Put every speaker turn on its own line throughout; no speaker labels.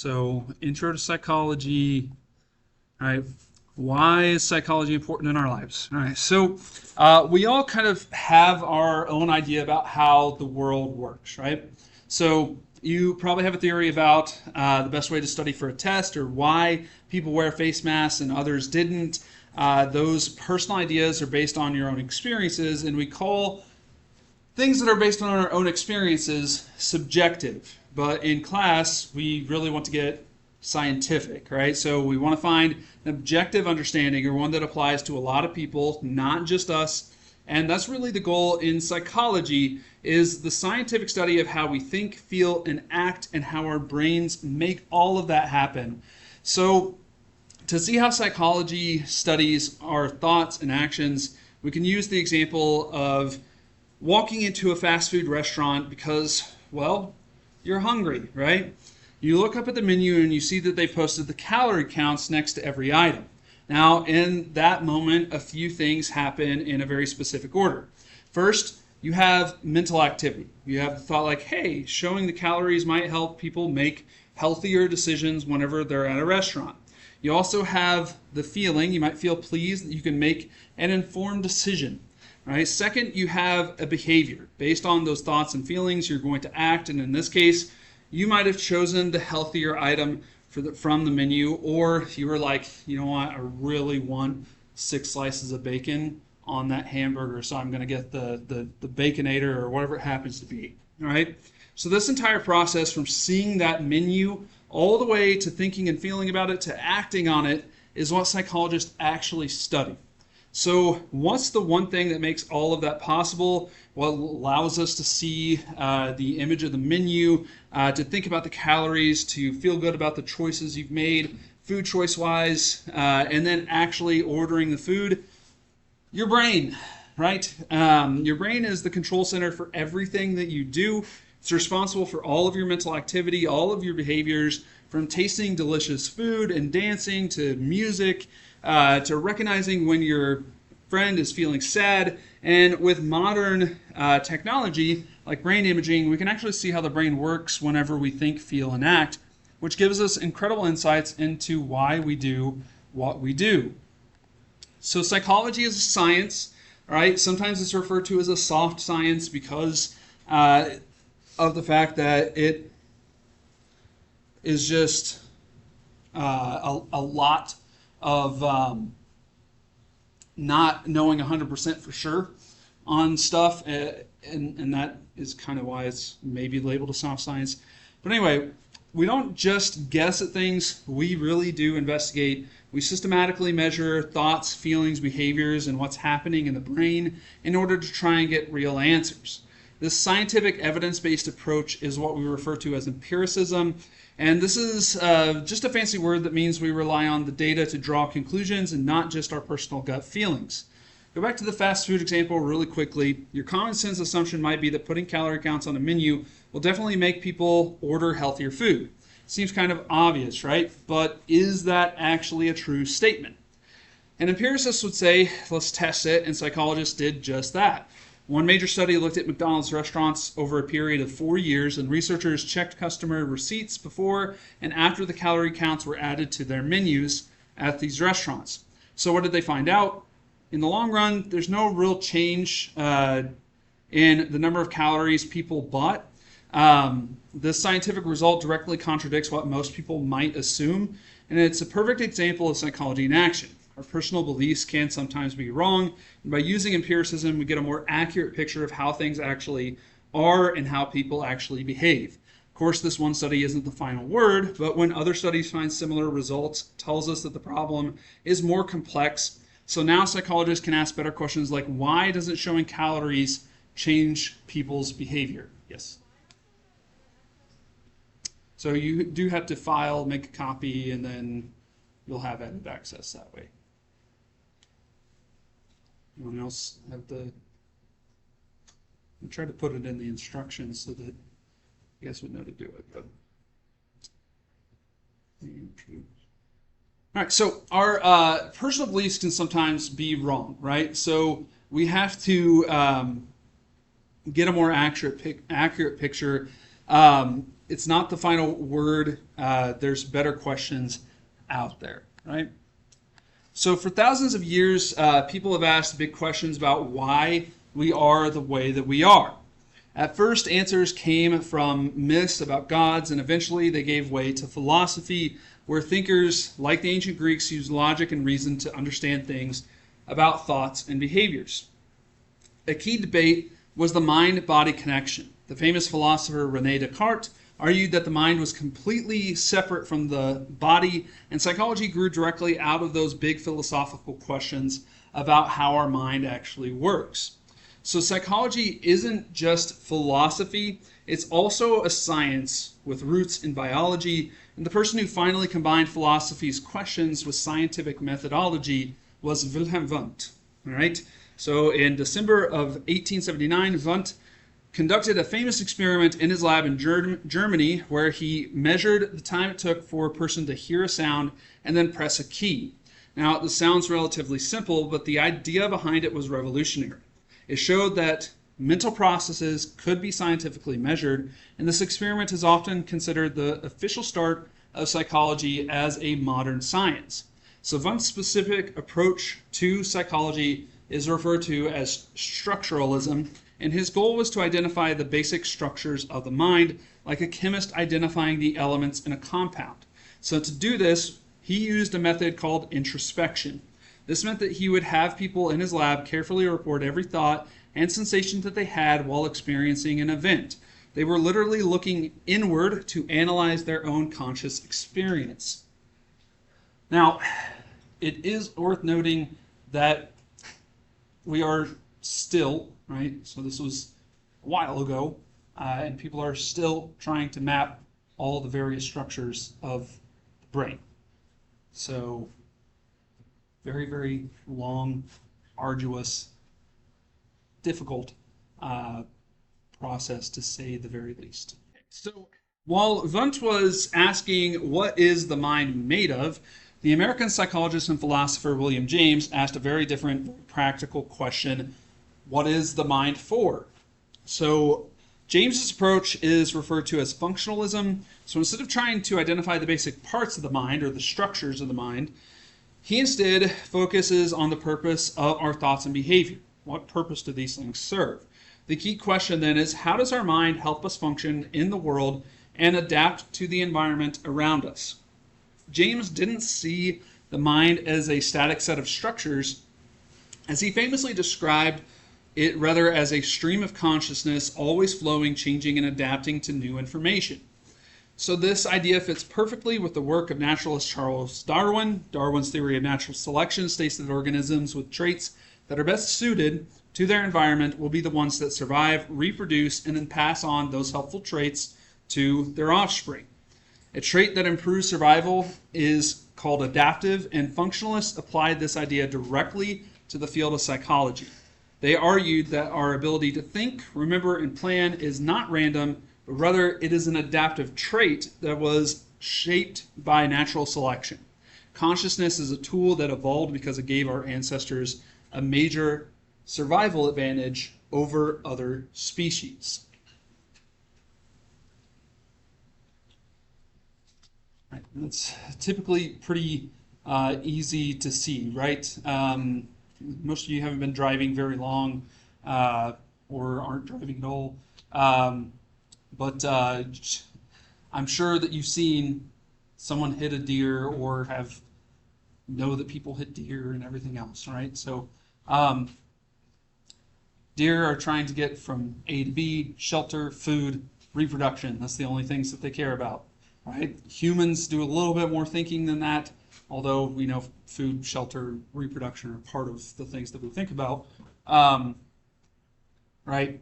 So, intro to psychology. All right. Why is psychology important in our lives? All right. So, we all kind of have our own idea about how the world works, right? So, you probably have a theory about the best way to study for a test or why people wear face masks and others didn't. Those personal ideas are based on your own experiences, and we call things that are based on our own experiences subjective. But in class, we really want to get scientific, right? So we want to find an objective understanding or one that applies to a lot of people, not just us. And that's really the goal in psychology, is the scientific study of how we think, feel, and act, and how our brains make all of that happen. So to see how psychology studies our thoughts and actions, we can use the example of walking into a fast food restaurant because, well, you're hungry, right? You look up at the menu and you see that they posted the calorie counts next to every item. Now, in that moment, a few things happen in a very specific order. First, you have mental activity. You have the thought like, hey, showing the calories might help people make healthier decisions whenever they're at a restaurant. You also have the feeling, you might feel pleased that you can make an informed decision. Right. Second, you have a behavior. Based on those thoughts and feelings, you're going to act, and in this case, you might have chosen the healthier item from the menu, or you were like, you know what, I really want 6 slices of bacon on that hamburger, so I'm going to get the Baconator or whatever it happens to be. All right. So this entire process from seeing that menu all the way to thinking and feeling about it to acting on it is what psychologists actually study. So what's the one thing that makes all of that possible? What allows us to see the image of the menu, to think about the calories, to feel good about the choices you've made, food choice-wise, and then actually ordering the food? Your brain, right? Your brain is the control center for everything that you do. It's responsible for all of your mental activity, all of your behaviors, from tasting delicious food and dancing to music, to recognizing when your friend is feeling sad. And with modern technology, like brain imaging, we can actually see how the brain works whenever we think, feel, and act, which gives us incredible insights into why we do what we do. So psychology is a science, right? Sometimes it's referred to as a soft science because of the fact that it is just a lot of not knowing 100% for sure on stuff, and that is kind of why it's maybe labeled a soft science. But anyway, we don't just guess at things, we really do investigate. We systematically measure thoughts, feelings, behaviors, and what's happening in the brain in order to try and get real answers. This scientific evidence-based approach is what we refer to as empiricism. And this is just a fancy word that means we rely on the data to draw conclusions and not just our personal gut feelings. Go back to the fast food example really quickly. Your common sense assumption might be that putting calorie counts on a menu will definitely make people order healthier food. Seems kind of obvious, right? But is that actually a true statement? And empiricists would say, let's test it, and psychologists did just that. One major study looked at McDonald's restaurants over a period of 4 years, and researchers checked customer receipts before and after the calorie counts were added to their menus at these restaurants. So what did they find out? In the long run, there's no real change in the number of calories people bought. This scientific result directly contradicts what most people might assume, and it's a perfect example of psychology in action. Our personal beliefs can sometimes be wrong, and by using empiricism, we get a more accurate picture of how things actually are and how people actually behave. Of course, this one study isn't the final word, but when other studies find similar results, it tells us that the problem is more complex. So now psychologists can ask better questions like, why doesn't showing calories change people's behavior? Yes? So you do have to file, make a copy, and then you'll have edit access that way. Anyone else have the... I tried to put it in the instructions so that you guys would know to do it. But... All right, so our personal beliefs can sometimes be wrong, right? So we have to get a more accurate picture. it's not the final word. There's better questions out there, right? So for thousands of years, people have asked big questions about why we are the way that we are. At first, answers came from myths about gods, and eventually they gave way to philosophy, where thinkers like the ancient Greeks used logic and reason to understand things about thoughts and behaviors. A key debate was the mind-body connection. The famous philosopher René Descartes argued that the mind was completely separate from the body, and psychology grew directly out of those big philosophical questions about how our mind actually works. So psychology isn't just philosophy, it's also a science with roots in biology, and the person who finally combined philosophy's questions with scientific methodology was Wilhelm Wundt. All right? So in December of 1879, Wundt conducted a famous experiment in his lab in Germany where he measured the time it took for a person to hear a sound and then press a key. Now, this sounds relatively simple, but the idea behind it was revolutionary. It showed that mental processes could be scientifically measured, and this experiment is often considered the official start of psychology as a modern science. So Wundt's specific approach to psychology is referred to as structuralism, and his goal was to identify the basic structures of the mind, like a chemist identifying the elements in a compound. So to do this, he used a method called introspection. This meant that he would have people in his lab carefully report every thought and sensation that they had while experiencing an event. They were literally looking inward to analyze their own conscious experience. Now, it is worth noting that we are still, right? So this was a while ago, and people are still trying to map all the various structures of the brain. So very, very long, arduous, difficult process to say the very least. So while Wundt was asking what is the mind made of, the American psychologist and philosopher William James asked a very different practical question: what is the mind for? So James's approach is referred to as functionalism. So instead of trying to identify the basic parts of the mind or the structures of the mind, he instead focuses on the purpose of our thoughts and behavior. What purpose do these things serve? The key question then is, how does our mind help us function in the world and adapt to the environment around us? James didn't see the mind as a static set of structures, as he famously described it rather as a stream of consciousness, always flowing, changing, and adapting to new information. So this idea fits perfectly with the work of naturalist Charles Darwin. Darwin's theory of natural selection states that organisms with traits that are best suited to their environment will be the ones that survive, reproduce, and then pass on those helpful traits to their offspring. A trait that improves survival is called adaptive, and functionalists applied this idea directly to the field of psychology. They argued that our ability to think, remember, and plan is not random, but rather it is an adaptive trait that was shaped by natural selection. Consciousness is a tool that evolved because it gave our ancestors a major survival advantage over other species. Right, that's typically pretty easy to see, right? Most of you haven't been driving very long or aren't driving at all. But I'm sure that you've seen someone hit a deer or know that people hit deer and everything else, right? So deer are trying to get from A to B: shelter, food, reproduction. That's the only things that they care about, right? Humans do a little bit more thinking than that, although we know food, shelter, reproduction are part of the things that we think about, right?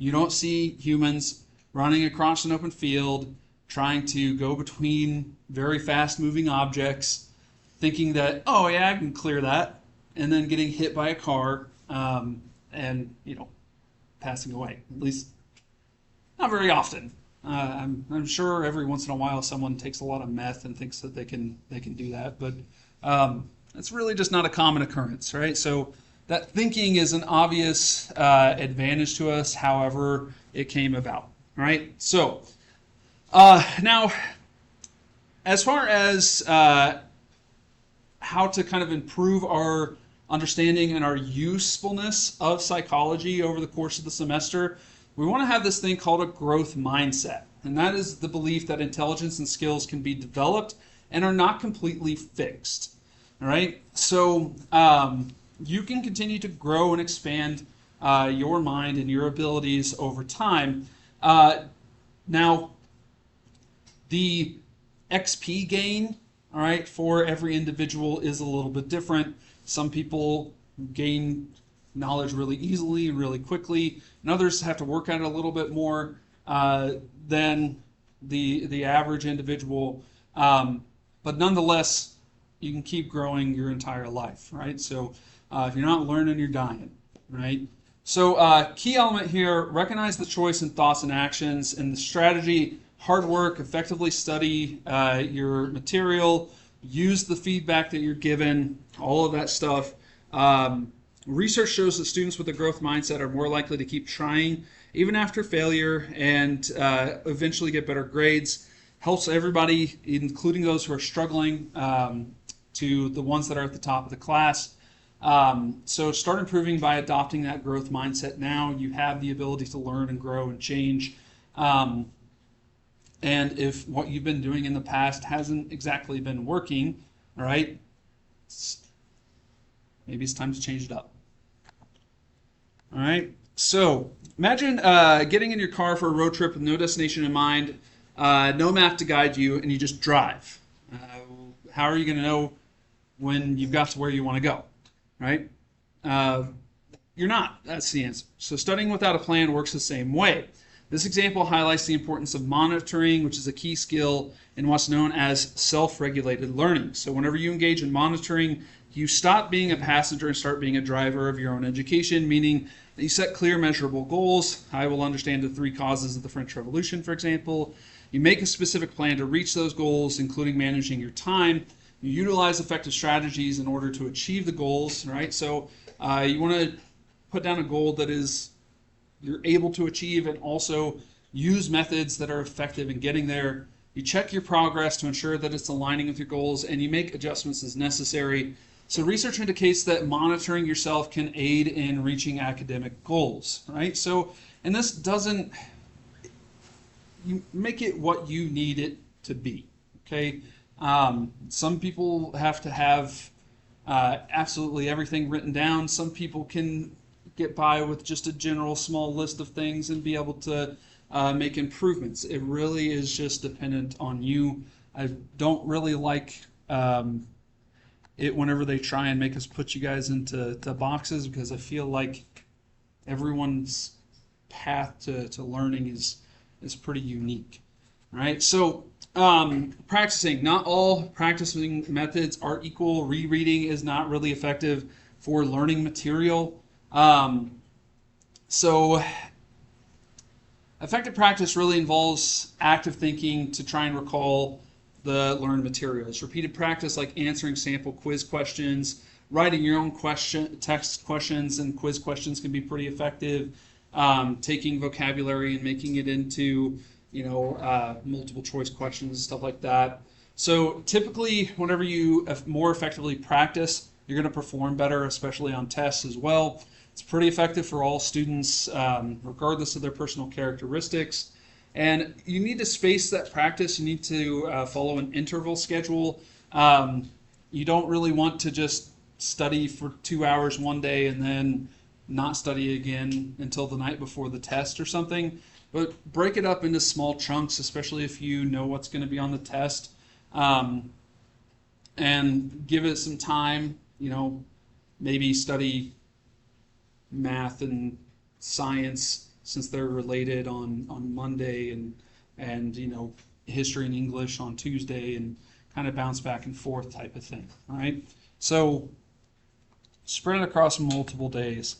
You don't see humans running across an open field, trying to go between very fast-moving objects, thinking that, oh yeah, I can clear that, and then getting hit by a car and passing away. At least not very often. I'm sure every once in a while someone takes a lot of meth and thinks that they can do that, but it's really just not a common occurrence, right? So that thinking is an obvious advantage to us, however it came about, right? So Now, as far as how to kind of improve our understanding and our usefulness of psychology over the course of the semester, we want to have this thing called a growth mindset. And that is the belief that intelligence and skills can be developed and are not completely fixed. All right? So you can continue to grow and expand your mind and your abilities over time. Now, the XP gain, all right, for every individual is a little bit different. Some people gain knowledge really easily and really quickly, and others have to work at it a little bit more than the average individual. But nonetheless, you can keep growing your entire life, right? So if you're not learning, you're dying, right? So key element here, recognize the choice in thoughts and actions, and the strategy, hard work, effectively study your material, use the feedback that you're given, all of that stuff. Research shows that students with a growth mindset are more likely to keep trying even after failure and eventually get better grades. Helps everybody, including those who are struggling, to the ones that are at the top of the class. So start improving by adopting that growth mindset now. You have the ability to learn and grow and change. And if what you've been doing in the past hasn't exactly been working, all right, maybe it's time to change it up. All right, so imagine getting in your car for a road trip with no destination in mind, no map to guide you, and you just drive. How are you going to know when you've got to where you want to go, right? You're not. That's the answer. So studying without a plan works the same way. This example highlights the importance of monitoring, which is a key skill in what's known as self-regulated learning. So whenever you engage in monitoring, you stop being a passenger and start being a driver of your own education, meaning that you set clear, measurable goals. I will understand the 3 causes of the French Revolution, for example. You make a specific plan to reach those goals, including managing your time. You utilize effective strategies in order to achieve the goals, right? So you want to put down a goal that is you're able to achieve, and also use methods that are effective in getting there. You check your progress to ensure that it's aligning with your goals, and you make adjustments as necessary. So research indicates that monitoring yourself can aid in reaching academic goals, right? So, and this doesn't, you make it what you need it to be, okay? Some people have to have absolutely everything written down. Some people can get by with just a general small list of things and be able to make improvements. It really is just dependent on you. I don't really like it whenever they try and make us put you guys into boxes, because I feel like everyone's path to learning is pretty unique. All right, so practicing. Not all practicing methods are equal. Rereading is not really effective for learning material. So effective practice really involves active thinking to try and recall the learned materials. Repeated practice, like answering sample quiz questions, writing your own text questions and quiz questions, can be pretty effective. Taking vocabulary and making it into multiple choice questions and stuff like that. So typically, whenever you more effectively practice, you're going to perform better, especially on tests as well. It's pretty effective for all students, regardless of their personal characteristics. And you need to space that practice. You need to follow an interval schedule. You don't really want to just study for 2 hours one day and then not study again until the night before the test or something. But break it up into small chunks, especially if you know what's going to be on the test. And give it some time, maybe study math and science, since they're related, on Monday, and history and English on Tuesday, and kind of bounce back and forth type of thing. All right, so spread it across multiple days.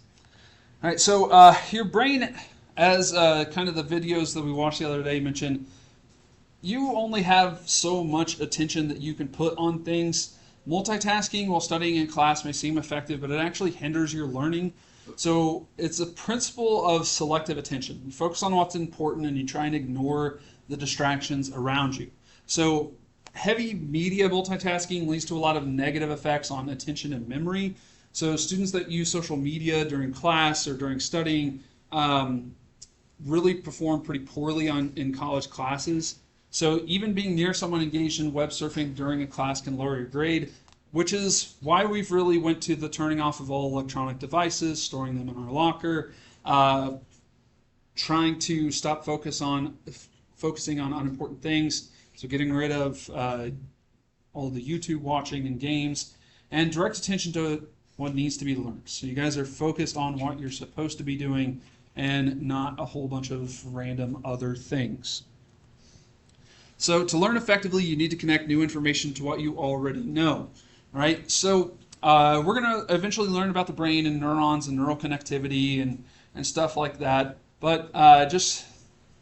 All right, so your brain, as kind of the videos that we watched the other day mentioned, you only have so much attention that you can put on things. Multitasking while studying in class may seem effective, but it actually hinders your learning. So it's a principle of selective attention. You focus on what's important and you try and ignore the distractions around you. So heavy media multitasking leads to a lot of negative effects on attention and memory. So students that use social media during class or during studying really perform pretty poorly in college classes. So even being near someone engaged in web surfing during a class can lower your grade, which is why we've really went to the turning off of all electronic devices, storing them in our locker, trying to stop focusing on unimportant things. So getting rid of all the YouTube watching and games, and direct attention to what needs to be learned. So you guys are focused on what you're supposed to be doing and not a whole bunch of random other things. So to learn effectively, you need to connect new information to what you already know. All right, so we're going to eventually learn about the brain and neurons and neural connectivity and stuff like that. But just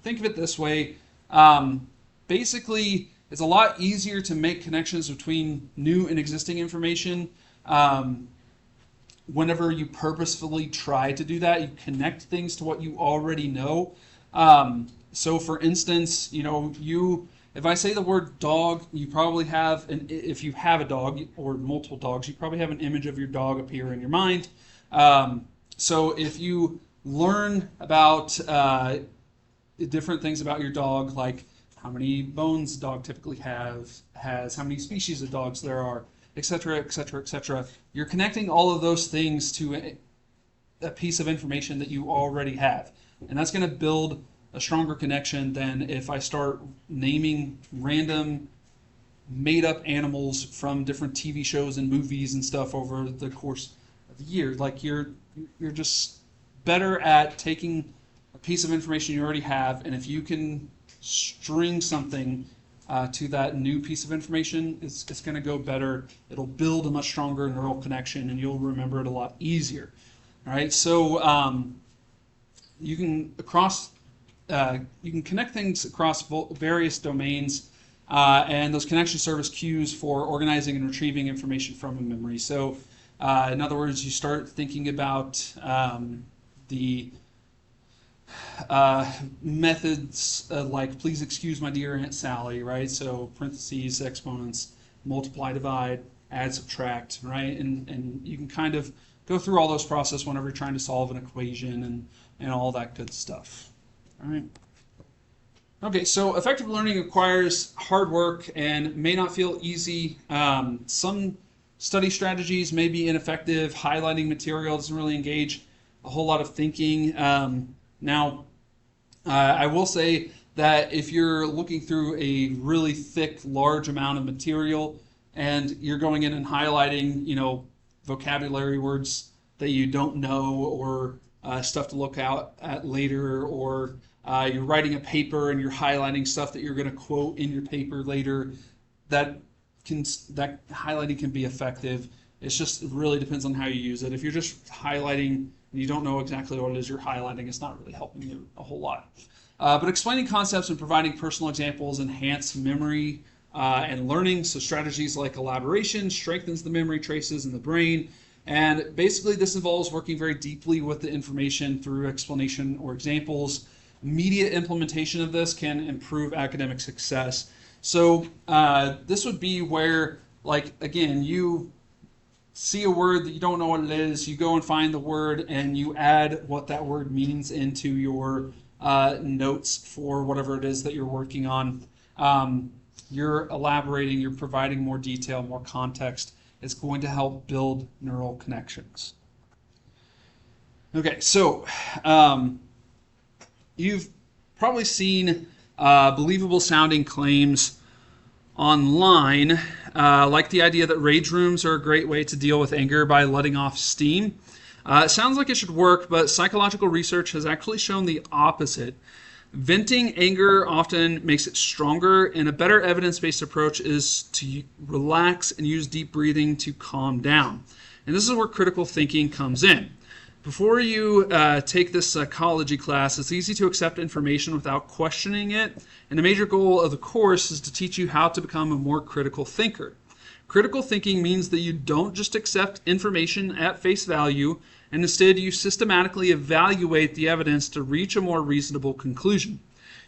think of it this way. Basically, it's a lot easier to make connections between new and existing information whenever you purposefully try to do that. You connect things to what you already know. So for instance, if I say the word dog, you probably have, if you have a dog or multiple dogs, you probably have an image of your dog appear in your mind. So if you learn about different things about your dog, like how many bones a dog typically has, how many species of dogs there are, etc., etc., etc. You're connecting all of those things to a piece of information that you already have. And that's going to build a stronger connection than if I start naming random made-up animals from different TV shows and movies and stuff over the course of the year. Like you're just better at taking a piece of information you already have, and if you can string something to that new piece of information, it's going to go better. It'll build a much stronger neural connection, and you'll remember it a lot easier. All right, so you can connect things across various domains, and those connections serve as cues for organizing and retrieving information from a memory. So, in other words, you start thinking about the methods like please excuse my dear Aunt Sally, right? So parentheses, exponents, multiply, divide, add, subtract, right? And you can kind of go through all those processes whenever you're trying to solve an equation and all that good stuff. All right. Okay, so effective learning requires hard work and may not feel easy. Some study strategies may be ineffective. Highlighting material doesn't really engage a whole lot of thinking. Now, I will say that if you're looking through a really thick, large amount of material and you're going in and highlighting, vocabulary words that you don't know or stuff to look out at later, or you're writing a paper and you're highlighting stuff that you're going to quote in your paper later, that highlighting can be effective. It really depends on how you use it. If you're just highlighting and you don't know exactly what it is you're highlighting, it's not really helping you a whole lot. But explaining concepts and providing personal examples enhance memory and learning. So strategies like elaboration strengthens the memory traces in the brain. And basically this involves working very deeply with the information through explanation or examples. Immediate implementation of this can improve academic success. So this would be where, again, you see a word that you don't know what it is, you go and find the word and you add what that word means into your notes for whatever it is that you're working on. You're elaborating, you're providing more detail, more context. It's going to help build neural connections. Okay, so you've probably seen believable sounding claims online, like the idea that rage rooms are a great way to deal with anger by letting off steam. It sounds like it should work, but psychological research has actually shown the opposite. Venting anger often makes it stronger, and a better evidence-based approach is to relax and use deep breathing to calm down. And this is where critical thinking comes in. Before you take this psychology class, it's easy to accept information without questioning it, and the major goal of the course is to teach you how to become a more critical thinker. Critical thinking means that you don't just accept information at face value, and instead you systematically evaluate the evidence to reach a more reasonable conclusion.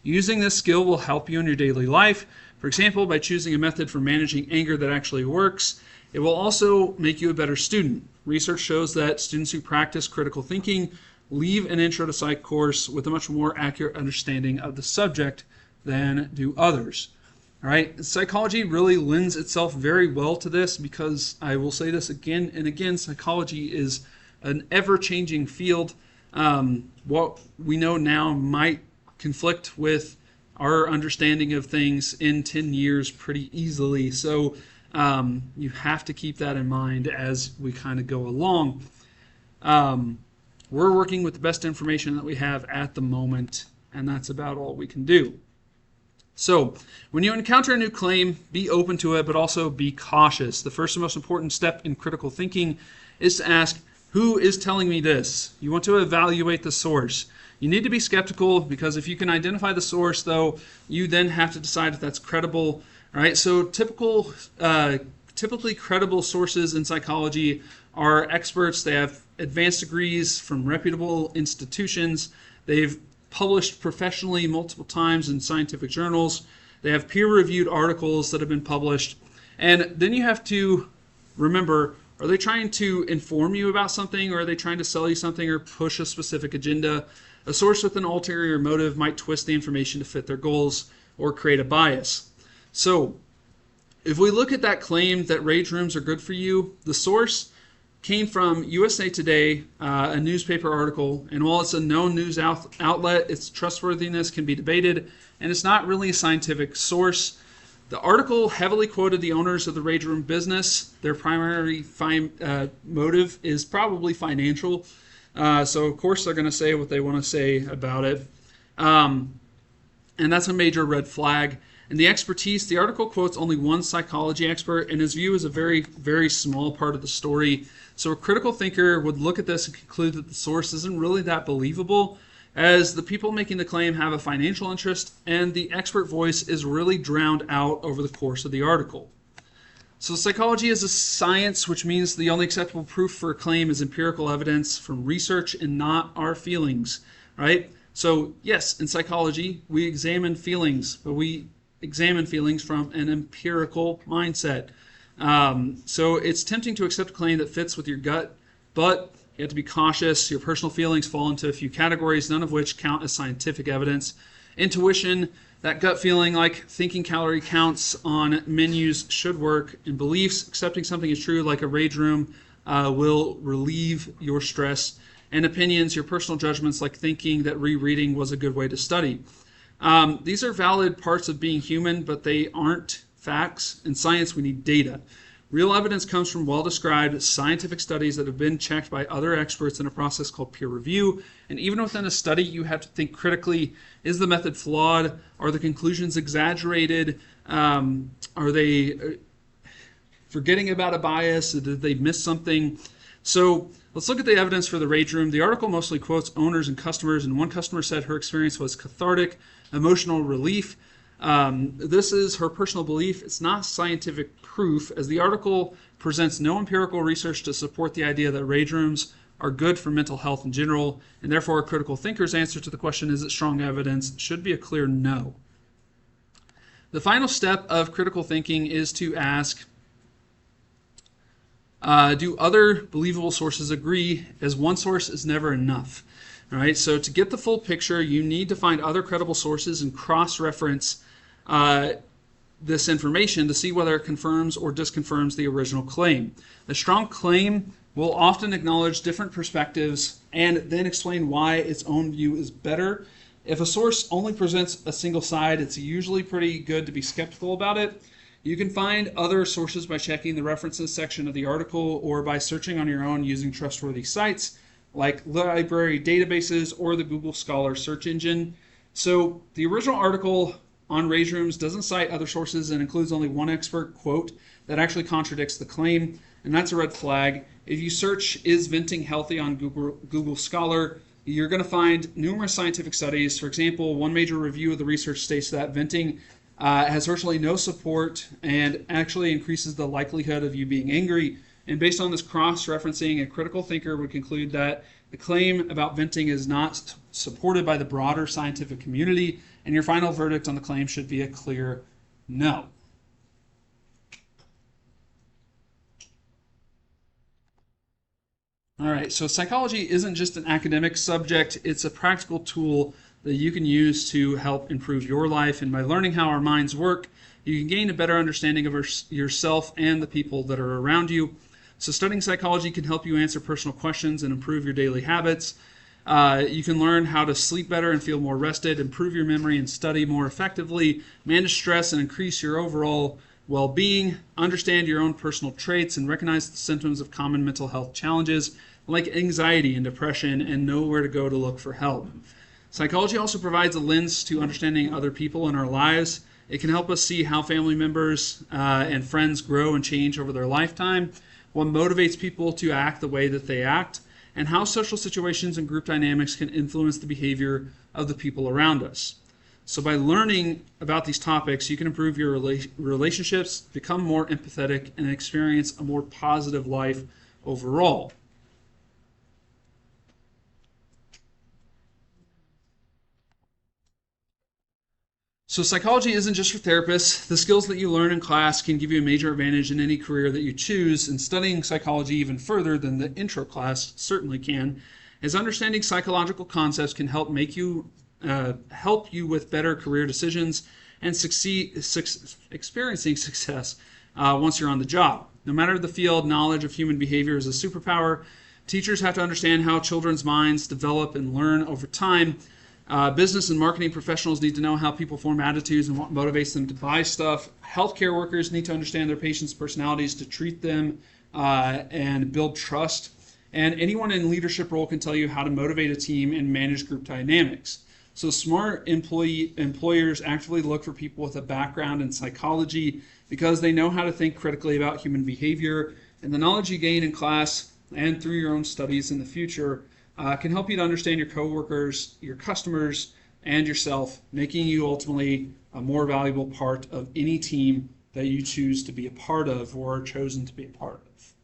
Using this skill will help you in your daily life. For example, by choosing a method for managing anger that actually works. It will also make you a better student. Research shows that students who practice critical thinking leave an Intro to Psych course with a much more accurate understanding of the subject than do others. All right, psychology really lends itself very well to this because I will say this again and again, psychology is an ever-changing field. What we know now might conflict with our understanding of things in 10 years pretty easily. So you have to keep that in mind as we kind of go along. We're working with the best information that we have at the moment, and that's about all we can do. So when you encounter a new claim, be open to it, but also be cautious. The first and most important step in critical thinking is to ask, who is telling me this? You want to evaluate the source. You need to be skeptical because if you can identify the source, though, you then have to decide if that's credible. All right, so typically credible sources in psychology are experts. They have advanced degrees from reputable institutions. They've published professionally multiple times in scientific journals. They have peer-reviewed articles that have been published. And then you have to remember, are they trying to inform you about something, or are they trying to sell you something or push a specific agenda? A source with an ulterior motive might twist the information to fit their goals or create a bias. So if we look at that claim that rage rooms are good for you, the source came from USA Today, a newspaper article, and while it's a known news outlet, its trustworthiness can be debated, and it's not really a scientific source. The article heavily quoted the owners of the rage room business. Their primary motive is probably financial, so of course they're going to say what they want to say about it, and that's a major red flag. And the expertise, the article quotes only one psychology expert, and his view is a very, very small part of the story. So a critical thinker would look at this and conclude that the source isn't really that believable, as the people making the claim have a financial interest, and the expert voice is really drowned out over the course of the article. So psychology is a science, which means the only acceptable proof for a claim is empirical evidence from research and not our feelings, right? So yes, in psychology, we examine feelings, but we examine feelings from an empirical mindset. So it's tempting to accept a claim that fits with your gut, but you have to be cautious. Your personal feelings fall into a few categories, none of which count as scientific evidence. Intuition, that gut feeling like thinking calorie counts on menus should work. And beliefs, accepting something is true like a rage room will relieve your stress. And opinions, your personal judgments like thinking that rereading was a good way to study. These are valid parts of being human, but they aren't facts. In science, we need data. Real evidence comes from well-described scientific studies that have been checked by other experts in a process called peer review. And even within a study, you have to think critically, is the method flawed? Are the conclusions exaggerated? Are they forgetting about a bias? Did they miss something? So let's look at the evidence for the rage room. The article mostly quotes owners and customers, and one customer said her experience was cathartic, emotional relief. This is her personal belief. It's not scientific proof, as the article presents no empirical research to support the idea that rage rooms are good for mental health in general, and therefore a critical thinker's answer to the question, is it strong evidence, should be a clear no. The final step of critical thinking is to ask, do other believable sources agree, as one source is never enough. All right, so to get the full picture, you need to find other credible sources and cross-reference this information to see whether it confirms or disconfirms the original claim. The strong claim will often acknowledge different perspectives and then explain why its own view is better. If a source only presents a single side, it's usually pretty good to be skeptical about it. You can find other sources by checking the references section of the article or by searching on your own using trustworthy sites like library databases or the Google Scholar search engine. So the original article on rage rooms doesn't cite other sources and includes only one expert quote that actually contradicts the claim, and that's a red flag. If you search, is venting healthy on Google Scholar, you're going to find numerous scientific studies. For example, one major review of the research states that venting has virtually no support and actually increases the likelihood of you being angry. And based on this cross-referencing, a critical thinker would conclude that The claim about venting is not supported by the broader scientific community, and your final verdict on the claim should be a clear no. All right, so psychology isn't just an academic subject, it's a practical tool that you can use to help improve your life. And by learning how our minds work, you can gain a better understanding of yourself and the people that are around you. So, studying psychology can help you answer personal questions and improve your daily habits. You can learn how to sleep better and feel more rested, improve your memory and study more effectively, manage stress and increase your overall well-being, understand your own personal traits, and recognize the symptoms of common mental health challenges like anxiety and depression, and know where to go to look for help. Psychology also provides a lens to understanding other people in our lives. It can help us see how family members and friends grow and change over their lifetime, what motivates people to act the way that they act, and how social situations and group dynamics can influence the behavior of the people around us. So by learning about these topics, you can improve your relationships, become more empathetic, and experience a more positive life overall. So psychology isn't just for therapists. The skills that you learn in class can give you a major advantage in any career that you choose, and studying psychology even further than the intro class certainly can, as understanding psychological concepts can help you with better career decisions and experiencing success once you're on the job. No matter the field, knowledge of human behavior is a superpower. Teachers have to understand how children's minds develop and learn over time. Business and marketing professionals need to know how people form attitudes and what motivates them to buy stuff. Healthcare workers need to understand their patients' personalities to treat them and build trust. And anyone in a leadership role can tell you how to motivate a team and manage group dynamics. So smart employers actively look for people with a background in psychology because they know how to think critically about human behavior. And the knowledge you gain in class and through your own studies in the future can help you to understand your coworkers, your customers, and yourself, making you ultimately a more valuable part of any team that you choose to be a part of or are chosen to be a part of.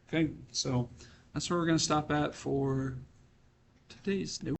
Okay, so that's where we're going to stop at for today's note.